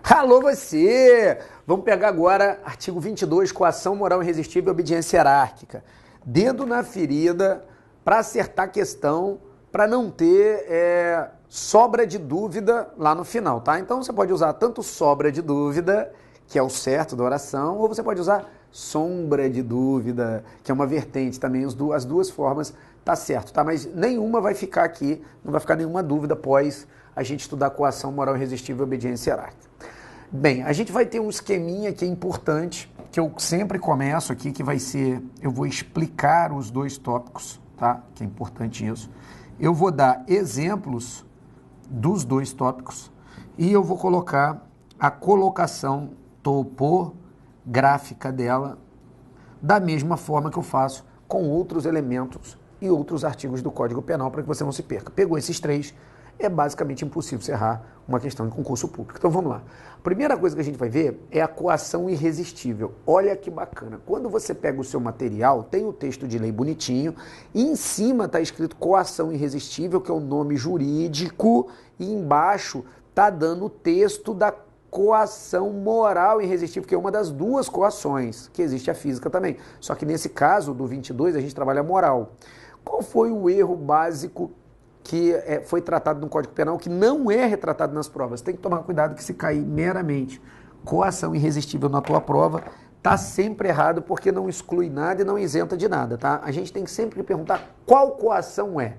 Alô você! Vamos pegar agora artigo 22, coação moral irresistível e obediência hierárquica. Dedo na ferida para acertar a questão, para não ter sobra de dúvida lá no final, tá? Então você pode usar tanto sobra de dúvida, que é o certo da oração, ou você pode usar sombra de dúvida, que é uma vertente também. As duas formas tá certo, tá? Mas nenhuma vai ficar aqui, não vai ficar nenhuma dúvida após a gente estudar coação moral irresistível e obediência hierárquica. Bem, a gente vai ter um esqueminha que é importante, que eu sempre começo aqui, que vai ser, eu vou explicar os dois tópicos, tá? Que é importante isso. Eu vou dar exemplos dos dois tópicos e eu vou colocar a colocação topográfica dela da mesma forma que eu faço com outros elementos e outros artigos do Código Penal para que você não se perca. Pegou esses três, é basicamente impossível você errar uma questão em concurso público. Então vamos lá. A primeira coisa que a gente vai ver é a coação irresistível. Olha que bacana. Quando você pega o seu material, tem o texto de lei bonitinho, e em cima está escrito coação irresistível, que é o nome jurídico, e embaixo está dando o texto da coação moral irresistível, que é uma das duas coações, que existe a física também. Só que nesse caso, do 22, a gente trabalha a moral. Qual foi o erro básico que foi tratado no Código Penal, que não é retratado nas provas? Tem que tomar cuidado que se cair meramente coação irresistível na tua prova, tá sempre errado, porque não exclui nada e não isenta de nada, tá? A gente tem que sempre perguntar qual coação é.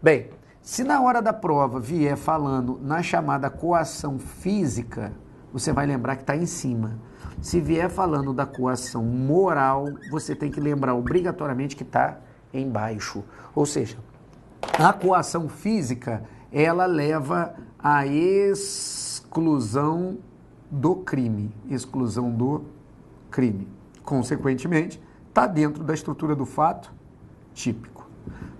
Bem, se na hora da prova vier falando na chamada coação física, você vai lembrar que está em cima. Se vier falando da coação moral, você tem que lembrar obrigatoriamente que está embaixo. Ou seja, a coação física, ela leva à exclusão do crime. Exclusão do crime. Consequentemente, está dentro da estrutura do fato típico.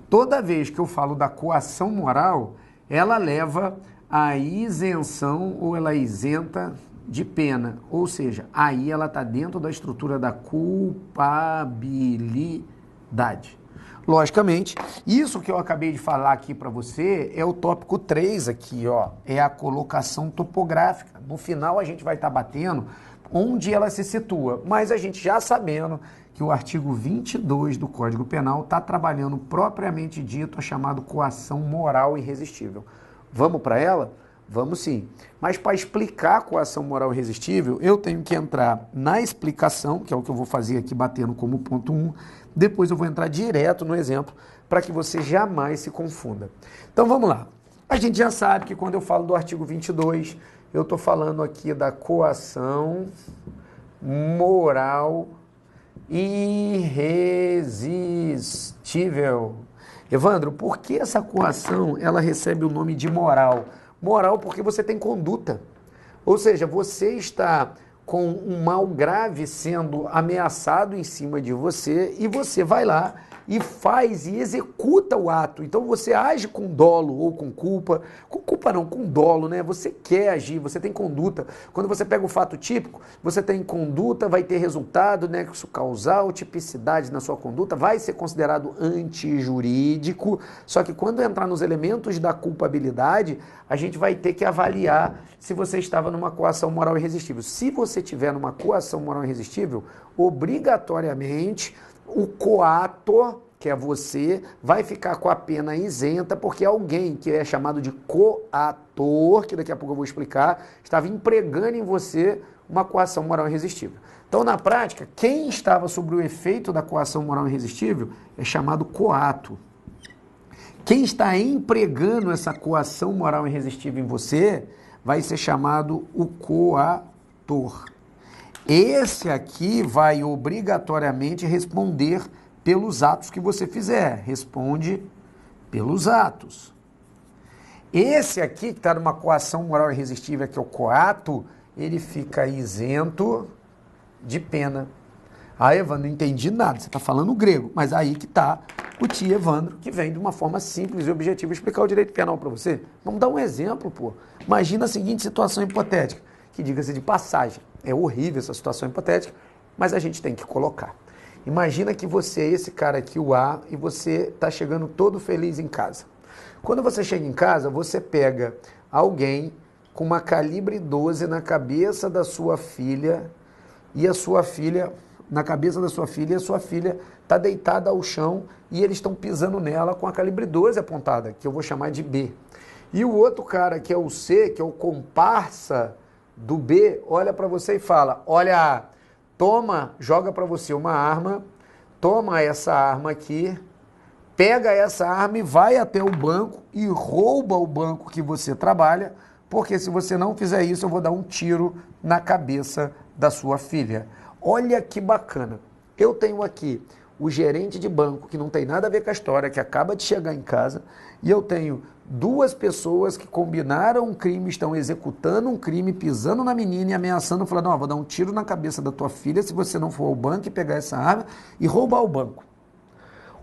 Toda vez que eu falo da coação moral, ela leva à isenção ou ela isenta de pena. Ou seja, aí ela está dentro da estrutura da culpabilidade. Logicamente, isso que eu acabei de falar aqui para você é o tópico 3 aqui, ó, é a colocação topográfica. No final a gente vai estar batendo onde ela se situa, mas a gente já sabendo que o artigo 22 do Código Penal está trabalhando propriamente dito a chamada coação moral irresistível. Vamos para ela? Vamos sim. Mas para explicar a coação moral irresistível, eu tenho que entrar na explicação, que é o que eu vou fazer aqui batendo como ponto 1, depois eu vou entrar direto no exemplo, para que você jamais se confunda. Então vamos lá. A gente já sabe que quando eu falo do artigo 22, eu estou falando aqui da coação moral irresistível. Evandro, por que essa coação ela recebe o nome de moral? Moral porque você tem conduta. Ou seja, você está com um mal grave sendo ameaçado em cima de você e você vai lá e faz e executa o ato. Então você age com dolo ou com culpa não, com dolo, né? Você quer agir, você tem conduta. Quando você pega o fato típico, você tem conduta, vai ter resultado, nexo causal, tipicidade na sua conduta, vai ser considerado antijurídico, só que quando entrar nos elementos da culpabilidade, a gente vai ter que avaliar se você estava numa coação moral irresistível. Se você tiver numa coação moral irresistível, obrigatoriamente o coator, que é você, vai ficar com a pena isenta, porque alguém que é chamado de coator, que daqui a pouco eu vou explicar, estava empregando em você uma coação moral irresistível. Então, na prática, quem estava sob o efeito da coação moral irresistível é chamado coato. Quem está empregando essa coação moral irresistível em você vai ser chamado o coator. Esse aqui vai obrigatoriamente responder pelos atos que você fizer. Responde pelos atos. Esse aqui, que está numa coação moral irresistível, que é o coato, ele fica isento de pena. Ah, Evandro, não entendi nada, você está falando grego, mas aí que está o tio Evandro, que vem de uma forma simples e objetiva explicar o direito penal para você. Vamos dar um exemplo, pô. Imagina a seguinte situação hipotética, que diga-se de passagem, é horrível essa situação hipotética, mas a gente tem que colocar. Imagina que você é esse cara aqui, o A, e você está chegando todo feliz em casa. Quando você chega em casa, você pega alguém com uma calibre 12 na cabeça da sua filha e a sua filha, na cabeça da sua filha, e a sua filha está deitada ao chão e eles estão pisando nela com a calibre 12 apontada, que eu vou chamar de B. E o outro cara, que é o C, que é o comparsa do B, olha para você e fala, olha, toma, joga para você uma arma, toma essa arma aqui, pega essa arma e vai até o banco e rouba o banco que você trabalha, porque se você não fizer isso, eu vou dar um tiro na cabeça da sua filha. Olha que bacana. Eu tenho aqui o gerente de banco, que não tem nada a ver com a história, que acaba de chegar em casa, e eu tenho duas pessoas que combinaram um crime, estão executando um crime, pisando na menina e ameaçando, falando, não, vou dar um tiro na cabeça da tua filha se você não for ao banco e pegar essa arma e roubar o banco.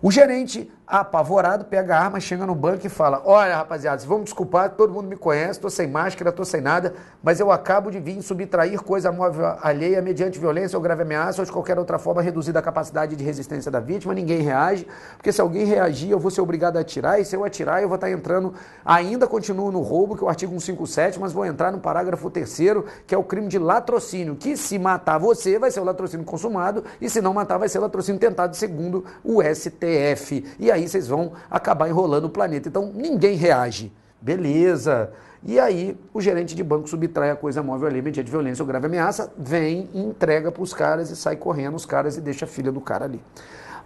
O gerente, apavorado, pega a arma, chega no banco e fala, olha, rapaziada, vamos desculpar, todo mundo me conhece, estou sem máscara, estou sem nada, mas eu acabo de vir subtrair coisa móvel alheia mediante violência ou grave ameaça ou de qualquer outra forma reduzida a capacidade de resistência da vítima, ninguém reage, porque se alguém reagir, eu vou ser obrigado a atirar, e se eu atirar, eu vou estar entrando, ainda continuo no roubo, que é o artigo 157, mas vou entrar no parágrafo 3º, que é o crime de latrocínio, que se matar você, vai ser o latrocínio consumado, e se não matar, vai ser o latrocínio tentado, segundo o STF. E aí vocês vão acabar enrolando o planeta. Então, ninguém reage. Beleza. E aí, o gerente de banco subtrai a coisa móvel ali mediante violência ou grave ameaça, vem e entrega para os caras e sai correndo os caras e deixa a filha do cara ali.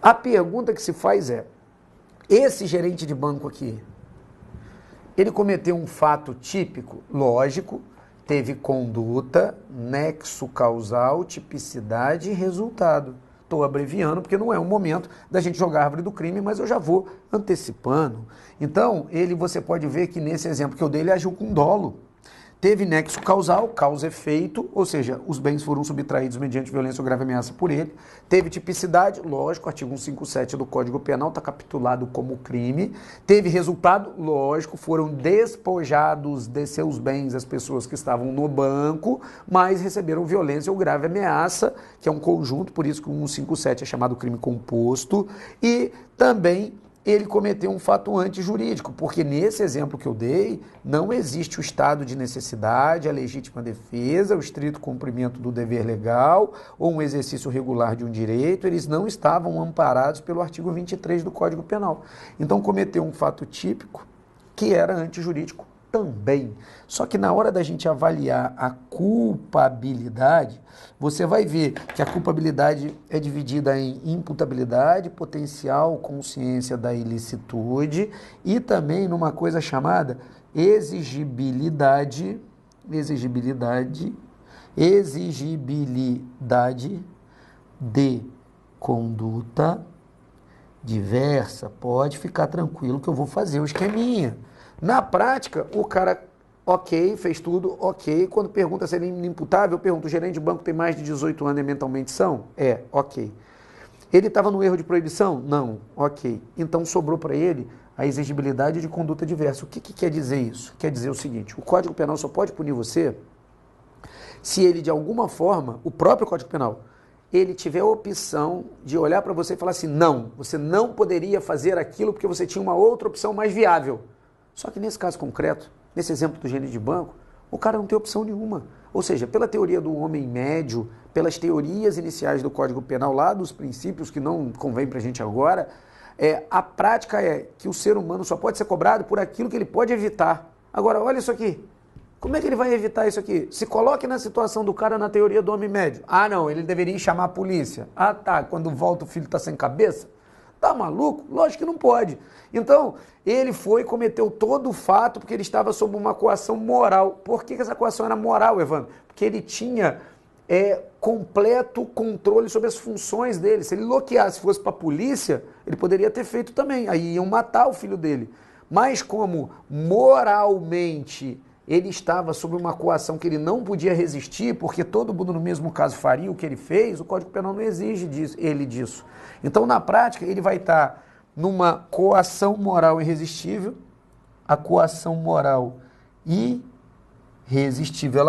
A pergunta que se faz é, esse gerente de banco aqui, ele cometeu um fato típico? Lógico, teve conduta, nexo causal, tipicidade e resultado. Estou abreviando porque não é o momento da gente jogar a árvore do crime, mas eu já vou antecipando. Então, você pode ver que nesse exemplo que eu dei, ele agiu com dolo. Teve nexo causal, causa-efeito, ou seja, os bens foram subtraídos mediante violência ou grave ameaça por ele. Teve tipicidade, lógico, artigo 157 do Código Penal está capitulado como crime. Teve resultado, lógico, foram despojados de seus bens as pessoas que estavam no banco, mas receberam violência ou grave ameaça, que é um conjunto, por isso que o 157 é chamado crime composto, e também ele cometeu um fato antijurídico, porque nesse exemplo que eu dei, não existe o estado de necessidade, a legítima defesa, o estrito cumprimento do dever legal ou um exercício regular de um direito, eles não estavam amparados pelo artigo 23 do Código Penal. Então cometeu um fato típico que era antijurídico também. Só que na hora da gente avaliar a culpabilidade, você vai ver que a culpabilidade é dividida em imputabilidade, potencial consciência da ilicitude e também numa coisa chamada exigibilidade de conduta diversa. Pode ficar tranquilo que eu vou fazer o esqueminha. Na prática, o cara, ok, fez tudo, ok. Quando pergunta se ele é inimputável, eu pergunto, o gerente de banco tem mais de 18 anos e é mentalmente são? É, ok. Ele estava no erro de proibição? Não, ok. Então sobrou para ele a exigibilidade de conduta diversa. O que quer dizer isso? Quer dizer o seguinte, o Código Penal só pode punir você se ele, de alguma forma, o próprio Código Penal, ele tiver a opção de olhar para você e falar assim, não, você não poderia fazer aquilo porque você tinha uma outra opção mais viável. Só que nesse caso concreto, nesse exemplo do gerente de banco, o cara não tem opção nenhuma. Ou seja, pela teoria do homem médio, pelas teorias iniciais do Código Penal, lá dos princípios que não convém para a gente agora, a prática é que o ser humano só pode ser cobrado por aquilo que ele pode evitar. Agora, olha isso aqui. Como é que ele vai evitar isso aqui? Se coloque na situação do cara na teoria do homem médio. Ah, não, ele deveria chamar a polícia. Ah, tá, quando volta o filho está sem cabeça? Tá maluco? Lógico que não pode. Então, ele foi e cometeu todo o fato porque ele estava sob uma coação moral. Por que essa coação era moral, Evandro? Porque ele tinha completo controle sobre as funções dele. Se ele loqueasse, fosse para a polícia, ele poderia ter feito também. Aí iam matar o filho dele. Mas como moralmente ele estava sob uma coação que ele não podia resistir, porque todo mundo no mesmo caso faria o que ele fez, o Código Penal não exige disso. Então, na prática, ele vai estar numa coação moral irresistível. A coação moral irresistível,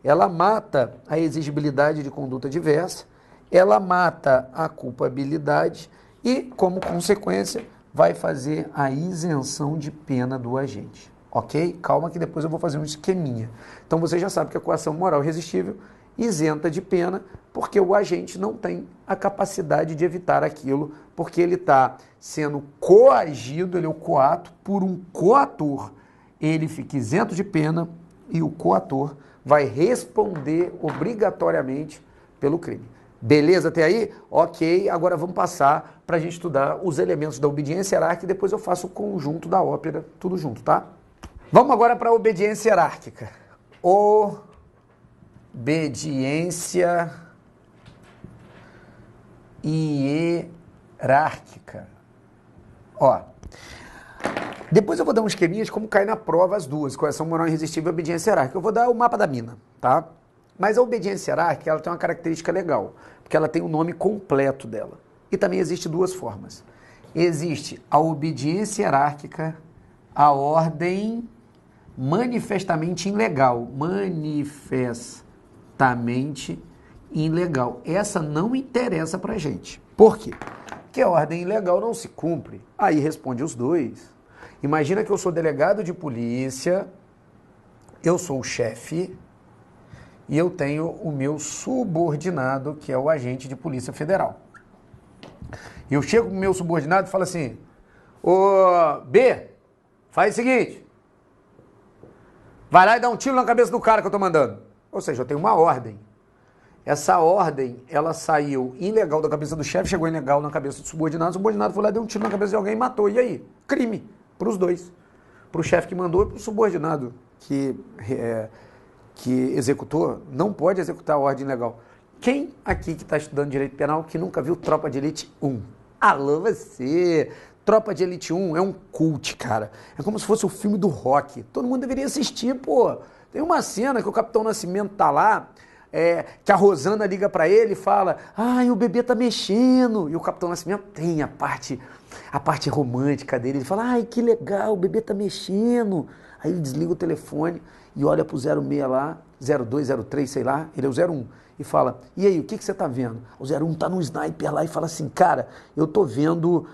ela mata a exigibilidade de conduta diversa, ela mata a culpabilidade e, como consequência, vai fazer a isenção de pena do agente. ok? Calma que depois eu vou fazer um esqueminha. Então você já sabe que a coação moral irresistível isenta de pena, porque o agente não tem a capacidade de evitar aquilo, porque ele está sendo coagido, ele é o coato, por um coator. Ele fica isento de pena e o coator vai responder obrigatoriamente pelo crime. Beleza até aí? Ok, agora vamos passar para a gente estudar os elementos da obediência hierárquica e depois eu faço o conjunto da ópera, tudo junto, tá? Vamos agora para a obediência hierárquica. Obediência hierárquica. Ó, depois eu vou dar um esqueminha de como cai na prova as duas, coação moral irresistível e obediência hierárquica. Eu vou dar o mapa da mina, tá? Mas a obediência hierárquica, ela tem uma característica legal, porque ela tem o nome completo dela. E também existe duas formas. Existe a obediência hierárquica, a ordem manifestamente ilegal. Manifestamente ilegal. Essa não interessa pra gente. Por quê? Porque a ordem ilegal não se cumpre. Aí responde os dois. Imagina que eu sou delegado de polícia, eu sou o chefe e eu tenho o meu subordinado, que é o agente de polícia federal. E eu chego pro meu subordinado e falo assim: ô B, faz o seguinte, vai lá e dá um tiro na cabeça do cara que eu tô mandando. Ou seja, eu tenho uma ordem. Essa ordem, ela saiu ilegal da cabeça do chefe, chegou ilegal na cabeça do subordinado, o subordinado foi lá, deu um tiro na cabeça de alguém e matou. E aí? Crime. Para os dois. Para o chefe que mandou e para o subordinado que executou, não pode executar a ordem ilegal. Quem aqui que está estudando direito penal que nunca viu Tropa de Elite 1? Alô, você! Tropa de Elite 1 é um cult, cara. É como se fosse o filme do Rock. Todo mundo deveria assistir, pô. Tem uma cena que o Capitão Nascimento tá lá, que a Rosana liga pra ele e fala: ai, o bebê tá mexendo. E o Capitão Nascimento tem a parte romântica dele. Ele fala: ai, que legal, o bebê tá mexendo. Aí ele desliga o telefone e olha pro 06 lá, 02, 03, sei lá, ele é o 01. E fala: e aí, o que você tá vendo? O 01 tá no sniper lá e fala assim: cara, eu tô vendo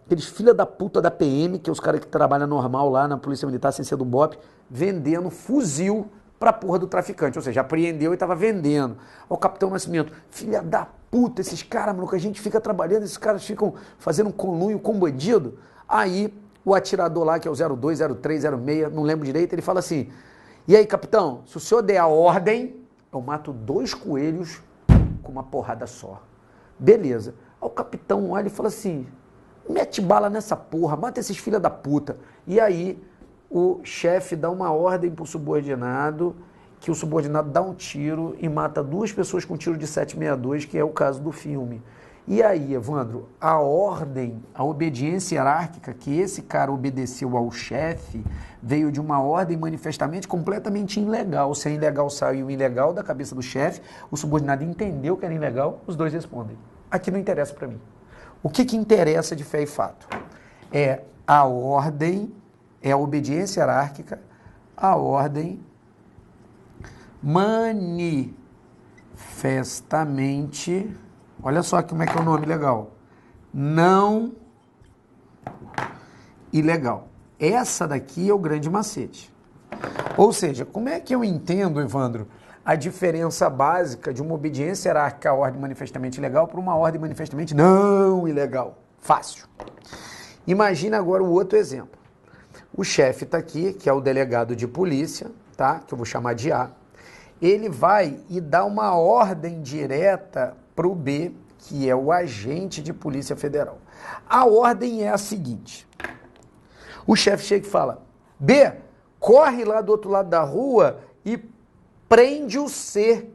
aqueles filha da puta da PM, que é os caras que trabalham normal lá na Polícia Militar, sem ser do BOP, vendendo fuzil pra porra do traficante, ou seja, apreendeu e tava vendendo. O Capitão Nascimento: filha da puta, esses caras, mano, que a gente fica trabalhando, esses caras ficam fazendo um conluio com bandido. Aí o atirador lá, que é o 02, 03, 06, não lembro direito, ele fala assim: e aí, capitão, se o senhor der a ordem, eu mato 2 coelhos com uma porrada só. Beleza. Aí o capitão olha e fala assim: mete bala nessa porra, mata esses filha da puta. E aí o chefe dá uma ordem pro subordinado, que o subordinado dá um tiro e mata 2 pessoas com tiro de 7,62, que é o caso do filme. E aí, Evandro, a ordem, a obediência hierárquica que esse cara obedeceu ao chefe veio de uma ordem manifestamente completamente ilegal. Se é ilegal, saiu ilegal da cabeça do chefe, o subordinado entendeu que era ilegal, os dois respondem: aqui não interessa para mim. O que interessa de fé e fato? É a ordem, é a obediência hierárquica, a ordem manifestamente, olha só como é que é o nome legal, não ilegal. Essa daqui é o grande macete. Ou seja, como é que eu entendo, Evandro, a diferença básica de uma obediência hierárquica à ordem manifestamente ilegal para uma ordem manifestamente não ilegal? Fácil. Imagina agora o outro exemplo. O chefe está aqui, que é o delegado de polícia, tá? Que eu vou chamar de A. Ele vai e dá uma ordem direta para o B, que é o agente de polícia federal. A ordem é a seguinte: o chefe chega e fala: B, corre lá do outro lado da rua e prende o C,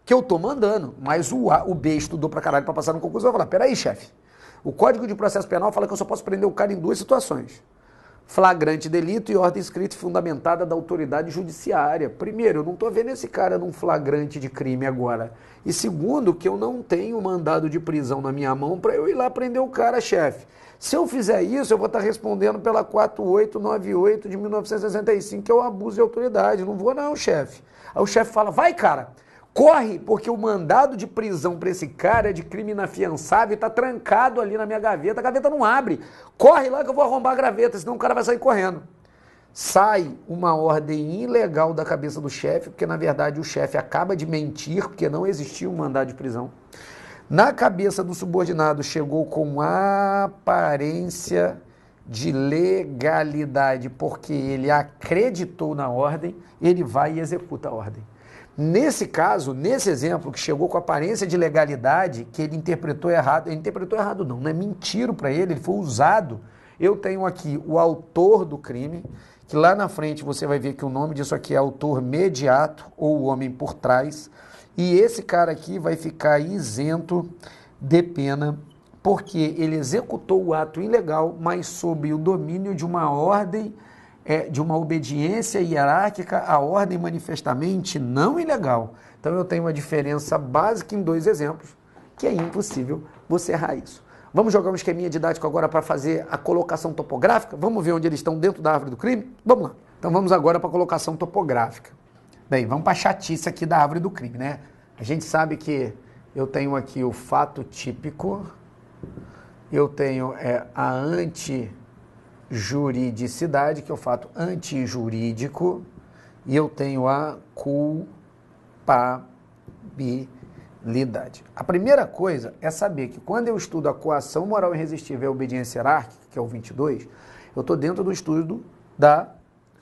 que eu tô mandando. Mas o B estudou pra caralho pra passar no concurso, vai falar: peraí, chefe, o Código de Processo Penal fala que eu só posso prender o cara em 2 situações: flagrante delito e ordem escrita e fundamentada da autoridade judiciária. Primeiro, eu não estou vendo esse cara num flagrante de crime agora. E segundo, que eu não tenho mandado de prisão na minha mão para eu ir lá prender o cara, chefe. Se eu fizer isso, eu vou estar respondendo pela 4898 de 1965, que é o abuso de autoridade. Não vou não, chefe. Aí o chefe fala: vai, cara, corre, porque o mandado de prisão para esse cara é de crime inafiançável e está trancado ali na minha gaveta. A gaveta não abre. Corre lá que eu vou arrombar a gaveta, senão o cara vai sair correndo. sai uma ordem ilegal da cabeça do chefe, porque na verdade o chefe acaba de mentir, porque não existia um mandado de prisão. Na cabeça do subordinado chegou com aparência de legalidade, porque ele acreditou na ordem, ele vai e executa a ordem. Nesse caso, nesse exemplo, que chegou com aparência de legalidade, que ele interpretou errado não, né? Mentiram para ele foi usado. Eu tenho aqui o autor do crime, que lá na frente você vai ver que o nome disso aqui é autor mediato, ou o homem por trás, e esse cara aqui vai ficar isento de pena, porque ele executou o ato ilegal, mas sob o domínio de uma ordem, de uma obediência hierárquica à ordem manifestamente não ilegal. Então eu tenho uma diferença básica em dois exemplos, que é impossível você errar isso. Vamos jogar um esqueminha didático agora para fazer a colocação topográfica? Vamos ver onde eles estão dentro da árvore do crime? Vamos lá. Então vamos agora para a colocação topográfica. Bem, vamos para a chatice aqui da árvore do crime, né? A gente sabe que eu tenho aqui o fato típico, eu tenho a antijuridicidade, que é o fato antijurídico, e eu tenho a culpabilidade. A primeira coisa é saber que quando eu estudo a coação moral irresistível e a obediência hierárquica, que é o 22, eu estou dentro do estudo da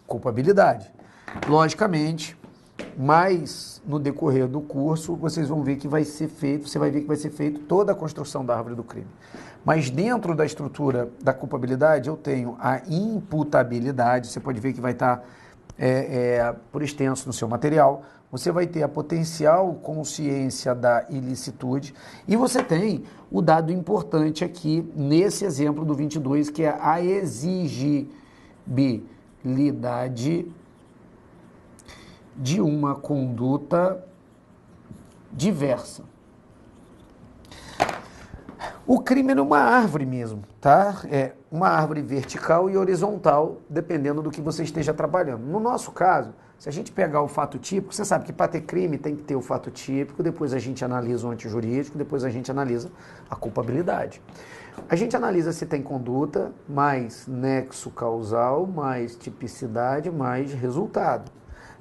culpabilidade. Logicamente, mas no decorrer do curso vocês vão ver que vai ser feito, você vai ver que vai ser feito toda a construção da árvore do crime. Mas dentro da estrutura da culpabilidade eu tenho a imputabilidade, você pode ver que vai estar por extenso no seu material, você vai ter a potencial consciência da ilicitude e você tem o dado importante aqui nesse exemplo do 22, que é a exigibilidade de uma conduta diversa. O crime é uma árvore mesmo, tá? É uma árvore vertical e horizontal, dependendo do que você esteja trabalhando. No nosso caso, se a gente pegar o fato típico, você sabe que para ter crime tem que ter o fato típico, depois a gente analisa o antijurídico, depois a gente analisa a culpabilidade. A gente analisa se tem conduta, mais nexo causal, mais tipicidade, mais resultado.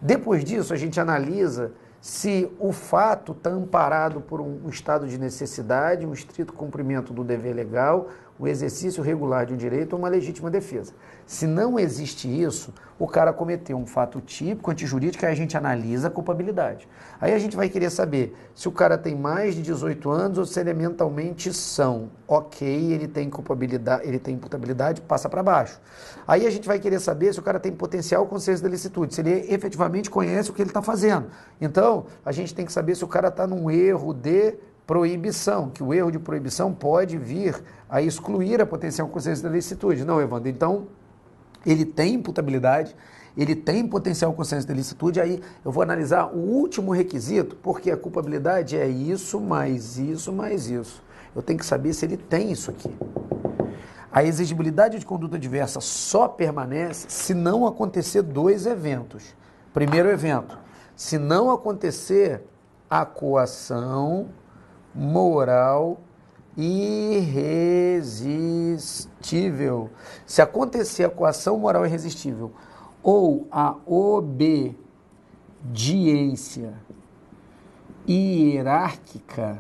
Depois disso, a gente analisa se o fato está amparado por um estado de necessidade, um estrito cumprimento do dever legal, o exercício regular de um direito ou uma legítima defesa. Se não existe isso, o cara cometeu um fato típico, antijurídico, aí a gente analisa a culpabilidade. Aí a gente vai querer saber se o cara tem mais de 18 anos ou se ele é mentalmente são. Ok, ele tem culpabilidade, ele tem imputabilidade, passa para baixo. Aí a gente vai querer saber se o cara tem potencial consciência da licitude, se ele efetivamente conhece o que ele está fazendo. Então, a gente tem que saber se o cara está num erro de proibição, que o erro de proibição pode vir a excluir a potencial consciência da licitude. Não, Evandro, então ele tem imputabilidade, ele tem potencial consciência da licitude, aí eu vou analisar o último requisito, porque a culpabilidade é isso, mais isso, mais isso. Eu tenho que saber se ele tem isso aqui. A exigibilidade de conduta diversa só permanece se não acontecer dois eventos. Primeiro evento, se não acontecer a coação moral irresistível. Se acontecer a coação moral irresistível ou a obediência hierárquica,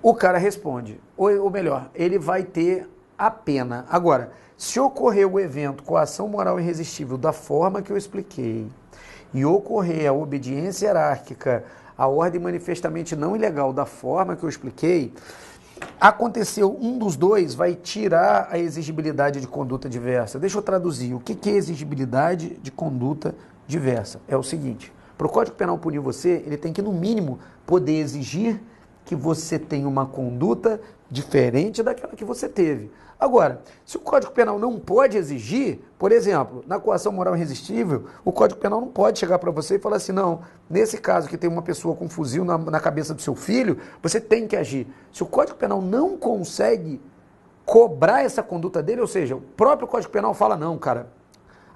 o cara responde, ou melhor, ele vai ter a pena. Agora, se ocorrer o evento coação moral irresistível da forma que eu expliquei e ocorrer a obediência hierárquica, a ordem manifestamente não ilegal da forma que eu expliquei, aconteceu um dos dois, vai tirar a exigibilidade de conduta diversa. Deixa eu traduzir. O que é exigibilidade de conduta diversa? É o seguinte, para o Código Penal punir você, ele tem que, no mínimo, poder exigir que você tenha uma conduta diferente daquela que você teve. Agora, se o Código Penal não pode exigir, por exemplo, na coação moral irresistível, o Código Penal não pode chegar para você e falar assim, não, nesse caso que tem uma pessoa com um fuzil na cabeça do seu filho, você tem que agir. Se o Código Penal não consegue cobrar essa conduta dele, ou seja, o próprio Código Penal fala, não, cara,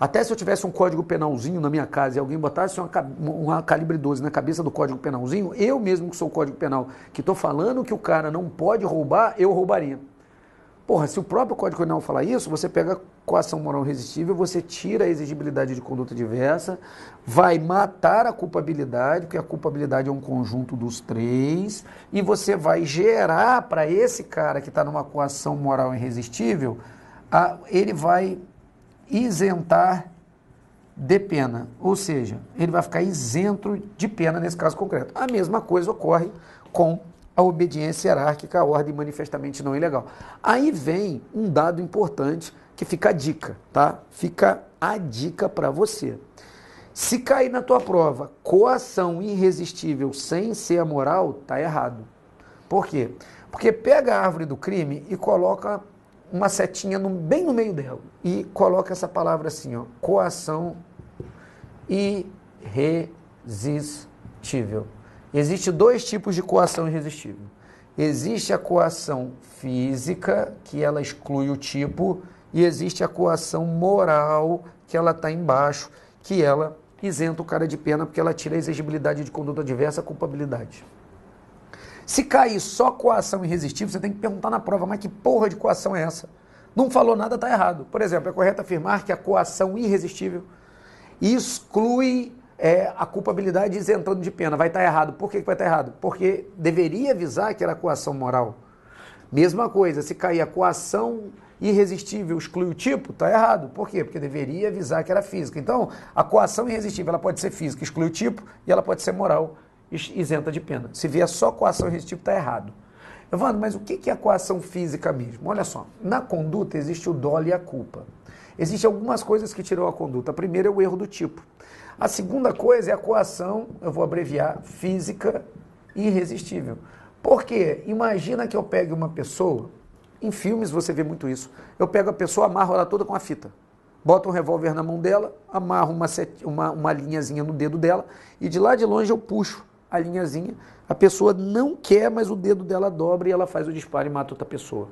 até se eu tivesse um Código Penalzinho na minha casa e alguém botasse uma calibre 12 na cabeça do Código Penalzinho, eu mesmo que sou o Código Penal, que estou falando que o cara não pode roubar, eu roubaria. Porra, se o próprio Código Penal falar isso, você pega a coação moral irresistível, você tira a exigibilidade de conduta diversa, vai matar a culpabilidade, porque a culpabilidade é um conjunto dos três, e você vai gerar para esse cara que está numa coação moral irresistível, ele vai isentar de pena, ou seja, ele vai ficar isento de pena nesse caso concreto. A mesma coisa ocorre com a obediência hierárquica, a ordem manifestamente não ilegal. Aí vem um dado importante que fica a dica, tá? Fica a dica para você. Se cair na tua prova coação irresistível sem ser a moral, tá errado. Por quê? Porque pega a árvore do crime e coloca uma setinha bem no meio dela e coloca essa palavra assim, ó, coação irresistível. Existem dois tipos de coação irresistível. Existe a coação física, que ela exclui o tipo, e existe a coação moral, que ela está embaixo, que ela isenta o cara de pena, porque ela tira a exigibilidade de conduta diversa, a culpabilidade. Se cair só coação irresistível, você tem que perguntar na prova, mas que porra de coação é essa? Não falou nada, está errado. Por exemplo, é correto afirmar que a coação irresistível exclui a culpabilidade isentando de pena. Vai estar errado. Por que vai estar errado? Porque deveria avisar que era coação moral. Mesma coisa, se cair a coação irresistível exclui o tipo, está errado. Por quê? Porque deveria avisar que era física. Então, a coação irresistível ela pode ser física, exclui o tipo, e ela pode ser moral, isenta de pena. Se vier só coação irresistível, está errado. Evandro, mas o que é a coação física mesmo? Olha só, na conduta existe o dolo e a culpa. Existem algumas coisas que tiram a conduta. A primeira é o erro do tipo. A segunda coisa é a coação, eu vou abreviar, física irresistível. Por quê? Imagina que eu pegue uma pessoa, em filmes você vê muito isso, eu pego a pessoa, amarro ela toda com a fita, boto um revólver na mão dela, amarro uma linhazinha no dedo dela e de lá de longe eu puxo a linhazinha, a pessoa não quer, mas o dedo dela dobra e ela faz o disparo e mata outra pessoa.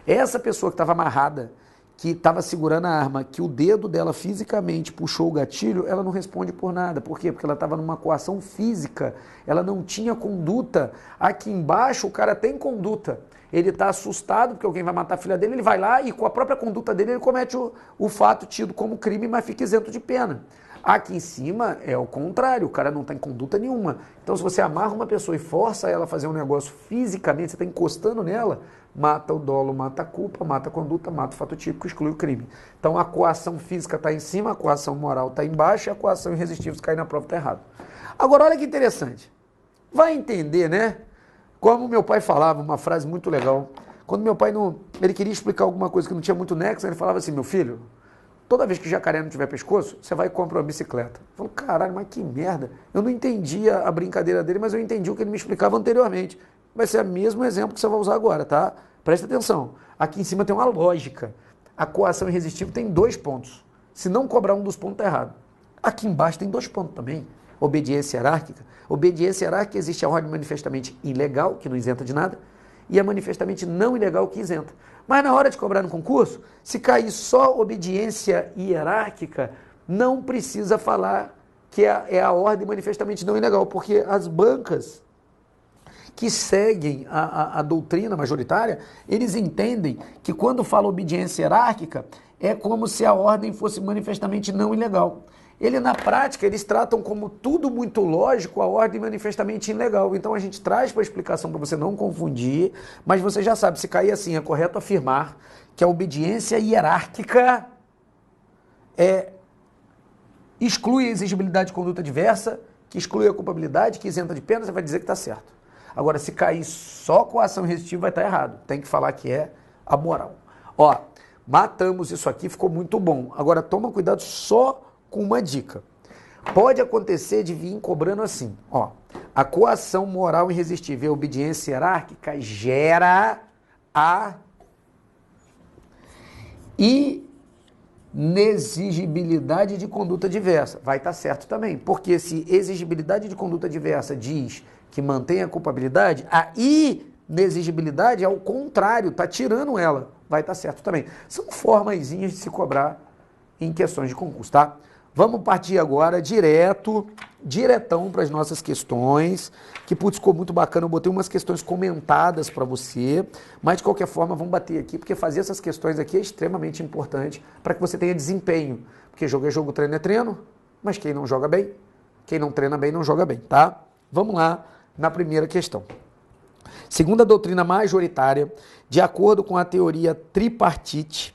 Essa pessoa que estava amarrada, que estava segurando a arma, que o dedo dela fisicamente puxou o gatilho, ela não responde por nada. Por quê? Porque ela estava numa coação física, ela não tinha conduta. Aqui embaixo o cara tem conduta. Ele está assustado porque alguém vai matar a filha dele, ele vai lá e com a própria conduta dele ele comete o fato tido como crime, mas fica isento de pena. Aqui em cima é o contrário, o cara não tem conduta nenhuma. Então se você amarra uma pessoa e força ela a fazer um negócio fisicamente, você está encostando nela, mata o dolo, mata a culpa, mata a conduta, mata o fato típico, exclui o crime. Então a coação física está em cima, a coação moral está embaixo e a coação irresistível, se cair na prova está errado. Agora olha que interessante, vai entender, né? Como meu pai falava, uma frase muito legal, quando meu pai ele queria explicar alguma coisa que não tinha muito nexo, ele falava assim, meu filho, toda vez que jacaré não tiver pescoço, você vai e compra uma bicicleta. Eu falo, caralho, mas que merda. Eu não entendia a brincadeira dele, mas eu entendi o que ele me explicava anteriormente. Vai ser o mesmo exemplo que você vai usar agora, tá? Presta atenção. Aqui em cima tem uma lógica. A coação irresistível tem 2 pontos. Se não cobrar um dos pontos, tá errado. Aqui embaixo tem 2 pontos também. Obediência hierárquica. Obediência hierárquica existe a ordem manifestamente ilegal, que não isenta de nada, e a manifestamente não ilegal, que isenta. Mas na hora de cobrar no concurso, se cair só obediência hierárquica, não precisa falar que é a ordem manifestamente não ilegal, porque as bancas que seguem a doutrina majoritária, eles entendem que quando fala obediência hierárquica, é como se a ordem fosse manifestamente não ilegal. Na prática, eles tratam como tudo muito lógico a ordem manifestamente ilegal. Então a gente traz para a explicação para você não confundir, mas você já sabe, se cair assim, é correto afirmar que a obediência hierárquica exclui a exigibilidade de conduta diversa, que exclui a culpabilidade, que isenta de pena, você vai dizer que está certo. Agora, se cair só coação irresistível, vai estar errado. Tem que falar que é a moral. Ó, matamos isso aqui, ficou muito bom. Agora, toma cuidado só com uma dica. Pode acontecer de vir cobrando assim, ó. A coação moral irresistível e a obediência hierárquica gera a inexigibilidade de conduta diversa. Vai estar certo também, porque se exigibilidade de conduta diversa diz que mantém a culpabilidade, a inexigibilidade é o contrário, está tirando ela. Vai estar certo também. São formazinhas de se cobrar em questões de concurso, tá? Vamos partir agora diretão para as nossas questões, que putz, ficou muito bacana, eu botei umas questões comentadas para você, mas de qualquer forma vamos bater aqui, porque fazer essas questões aqui é extremamente importante para que você tenha desempenho, porque jogo é jogo, treino é treino, mas quem não joga bem, quem não treina bem não joga bem, tá? Vamos lá na primeira questão. Segundo a doutrina majoritária, de acordo com a teoria tripartite,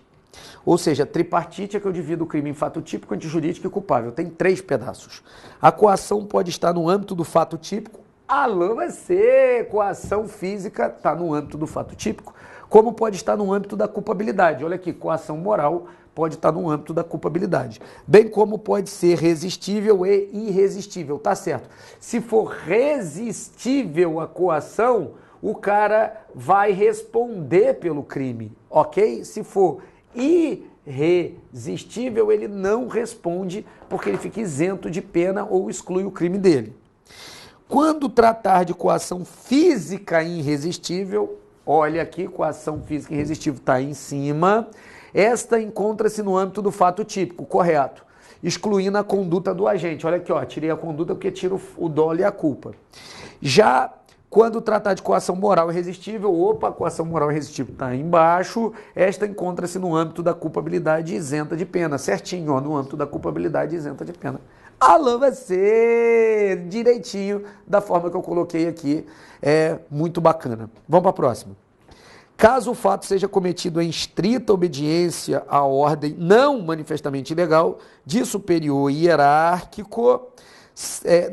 ou seja, tripartite é que eu divido o crime em fato típico, antijurídico e culpável. Tem 3 pedaços. A coação pode estar no âmbito do fato típico. Alô, você! Coação física está no âmbito do fato típico. Como pode estar no âmbito da culpabilidade. Olha aqui, coação moral pode estar no âmbito da culpabilidade. Bem como pode ser resistível e irresistível. Tá certo. Se for resistível a coação, o cara vai responder pelo crime, ok? Se for irresistível, ele não responde porque ele fica isento de pena ou exclui o crime dele. Quando tratar de coação física irresistível, olha aqui, coação física irresistível está em cima, esta encontra-se no âmbito do fato típico, correto, excluindo a conduta do agente. Olha aqui, ó, tirei a conduta porque tiro o dolo e a culpa. Já quando tratar de coação moral irresistível, a coação moral irresistível está embaixo, esta encontra-se no âmbito da culpabilidade isenta de pena, certinho, ó, no âmbito da culpabilidade isenta de pena. Alô, você! Direitinho, da forma que eu coloquei aqui, é muito bacana. Vamos para a próxima. Caso o fato seja cometido em estrita obediência à ordem não manifestamente ilegal, de superior hierárquico,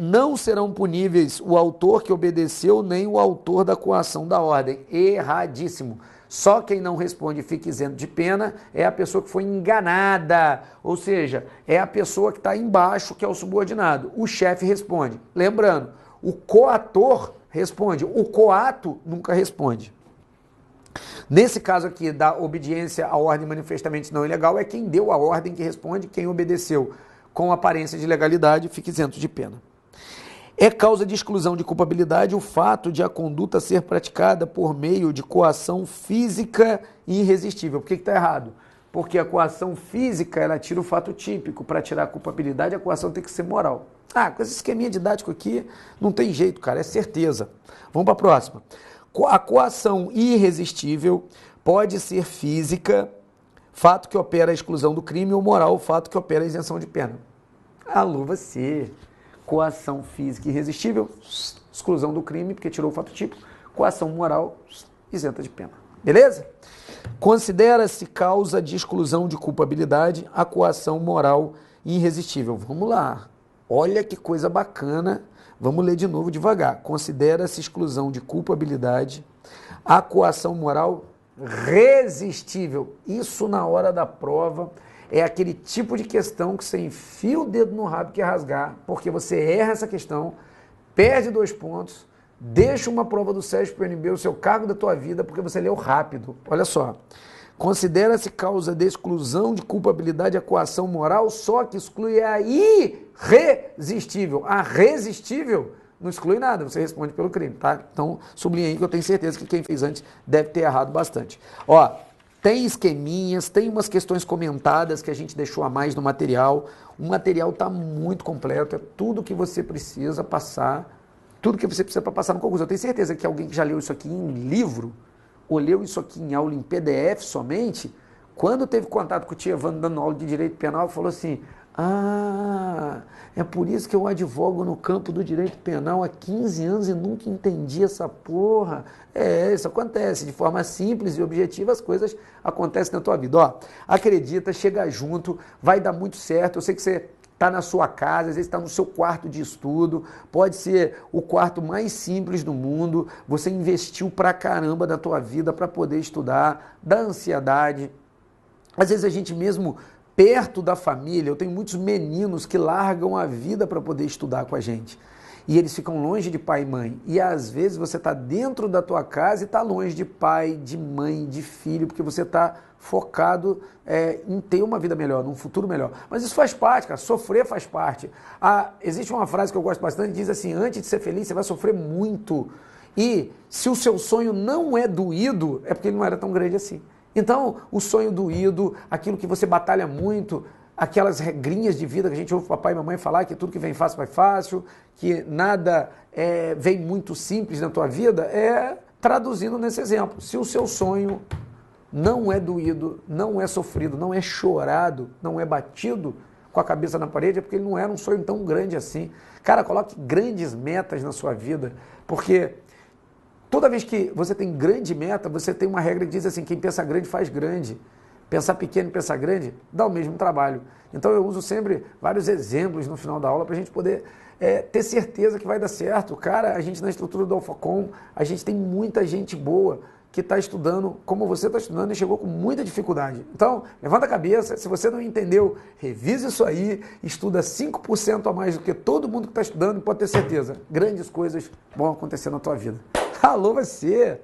não serão puníveis o autor que obedeceu nem o autor da coação da ordem. Erradíssimo. Só quem não responde e fica isento de pena é a pessoa que foi enganada, ou seja, é a pessoa que está embaixo, que é o subordinado. O chefe responde. Lembrando, o coator responde, o coato nunca responde. Nesse caso aqui da obediência à ordem manifestamente não ilegal, é quem deu a ordem que responde, quem obedeceu com aparência de legalidade, fica isento de pena. É causa de exclusão de culpabilidade o fato de a conduta ser praticada por meio de coação física irresistível. Por que está errado? Porque a coação física, ela tira o fato típico. Para tirar a culpabilidade, a coação tem que ser moral. Com esse esqueminha didático aqui, não tem jeito, cara, é certeza. Vamos para a próxima. A coação irresistível pode ser física, fato que opera a exclusão do crime, ou moral, fato que opera a isenção de pena. Alô, você! Coação física irresistível, exclusão do crime, porque tirou o fato típico. Coação moral, isenta de pena. Beleza? Considera-se causa de exclusão de culpabilidade a coação moral irresistível. Vamos lá. Olha que coisa bacana. Vamos ler de novo devagar. Considera-se exclusão de culpabilidade a coação moral resistível. Isso na hora da prova é aquele tipo de questão que você enfia o dedo no rabo que quer rasgar, porque você erra essa questão, perde 2 pontos, deixa uma prova do Sérgio PNB, o seu cargo da tua vida, porque você leu rápido. Olha só. Considera-se causa de exclusão de culpabilidade a coação moral, só que exclui a irresistível. A resistível não exclui nada, você responde pelo crime, tá? Então, sublinhei que eu tenho certeza que quem fez antes deve ter errado bastante. Ó, tem esqueminhas, tem umas questões comentadas que a gente deixou a mais no material. O material está muito completo, é tudo que você precisa passar, tudo que você precisa para passar no concurso. Eu tenho certeza que alguém que já leu isso aqui em livro, ou leu isso aqui em aula em PDF somente, quando teve contato com o tio Evandro dando aula de direito penal, falou assim, é por isso que eu advogo no campo do direito penal há 15 anos e nunca entendi essa porra. Isso acontece. De forma simples e objetiva, as coisas acontecem na tua vida. Ó, acredita, chega junto, vai dar muito certo. Eu sei que você está na sua casa, às vezes está no seu quarto de estudo, pode ser o quarto mais simples do mundo, você investiu pra caramba da tua vida para poder estudar, da ansiedade. Às vezes a gente mesmo perto da família, eu tenho muitos meninos que largam a vida para poder estudar com a gente. E eles ficam longe de pai e mãe. E às vezes você está dentro da tua casa e está longe de pai, de mãe, de filho, porque você está focado em ter uma vida melhor, num futuro melhor. Mas isso faz parte, cara. Sofrer faz parte. Existe uma frase que eu gosto bastante, que diz assim, antes de ser feliz, você vai sofrer muito. E se o seu sonho não é doído, é porque ele não era tão grande assim. Então, o sonho doído, aquilo que você batalha muito, aquelas regrinhas de vida que a gente ouve papai e mamãe falar, que tudo que vem fácil vai fácil, que nada vem muito simples na tua vida, traduzindo nesse exemplo. Se o seu sonho não é doído, não é sofrido, não é chorado, não é batido com a cabeça na parede, é porque ele não era um sonho tão grande assim. Cara, coloque grandes metas na sua vida, porque toda vez que você tem grande meta, você tem uma regra que diz assim, quem pensa grande faz grande. Pensar pequeno e pensar grande dá o mesmo trabalho. Então eu uso sempre vários exemplos no final da aula para a gente poder ter certeza que vai dar certo. Cara, a gente na estrutura do Alphacom, a gente tem muita gente boa que está estudando como você está estudando e chegou com muita dificuldade. Então, levanta a cabeça, se você não entendeu, revisa isso aí, estuda 5% a mais do que todo mundo que está estudando e pode ter certeza, grandes coisas vão acontecer na tua vida. Alô, você!